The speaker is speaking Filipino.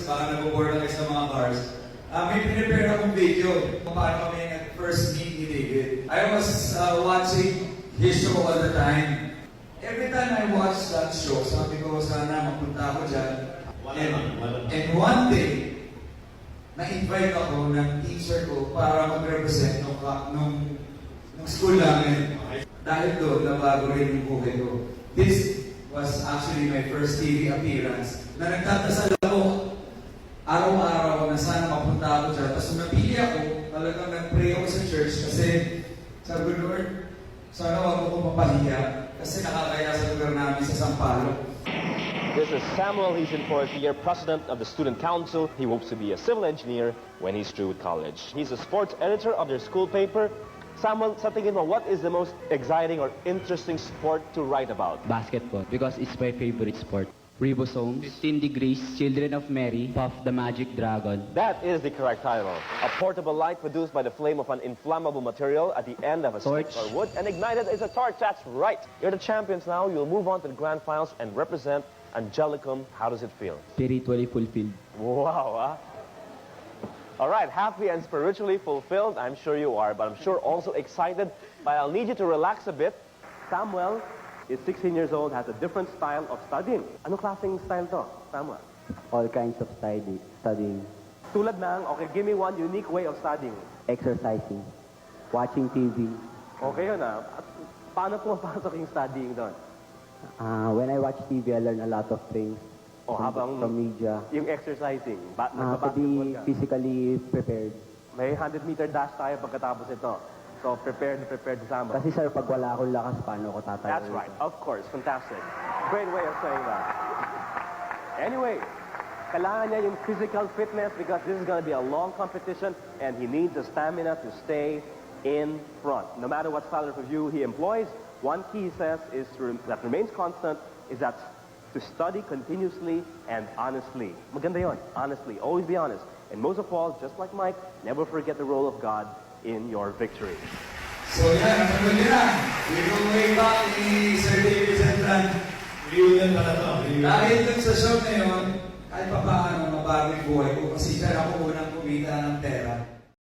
baka nag-board lang kayo sa mga cars. May pinipare akong video kung paano kami first meet ni David. I was watching his show all the time. Every time I watch that show, sabi ko, sana mapunta ako dyan. And one day, na-invite ako ng teacher ko para mag-represent nung school namin. Dahil doon, nabago rin yung buhay ko. This was actually my first TV appearance na nagtatasal ako araw-araw na sana mapunta ako dyan. Tapos nung napili ako, talagang nag-pray ako sa church kasi sabi ko, Lord, sana wag ko mapahiya kasi nakakaya sa lugar namin sa Sampaloc. This is Samuel. He's in fourth year, president of the student council. He hopes to be a civil engineer when he's through with college. He's a sports editor of their school paper. Samuel, sa tingin mo, what is the most exciting or interesting sport to write about? Basketball, because it's my favorite sport. Ribosomes, 15 Degrees, Children of Mary, Puff the Magic Dragon. That is the correct title. A portable light produced by the flame of an inflammable material at the end of a stick or wood and ignited is a torch. That's right. You're the champions now. You'll move on to the grand finals and represent Angelicum. How does it feel? Spiritually fulfilled. Wow, huh? All right, happy and spiritually fulfilled. I'm sure you are, but I'm sure also excited. But I'll need you to relax a bit. Samuel is 16 years old, has a different style of studying. Ano klaseng style to, Samuel? All kinds of studying. Tulad ng, okay, give me one unique way of studying. Exercising. Watching TV. Okay yun ah. At paano pumapasok yung studying doon? When I watch TV, I learn a lot of things. O habang From media. yung exercising, To nagbabasketball be ka. physically prepared. May 100-meter dash tayo pagkatapos ito. So, prepared si Samuel. Kasi sir, pag wala akong lakas, paano ako tatayo? That's right. Of course. Fantastic. Great way of saying that. Anyway, kailangan niya yung physical fitness because this is going to be a long competition and he needs the stamina to stay in front. No matter what style of review he employs, one key he says is that remains constant is that to study continuously and honestly. Maganda yun. Honestly. Always be honest. And most of all, just like Mike, never forget the role of God in your victory. So yan, naman nyo na. We go way back ni Sir David Sentran. Reunion pala to. Dahil dun sa show na yun, kahit pa paano mabago yung buhay ko kasi dyan ako unang kumita ng pera.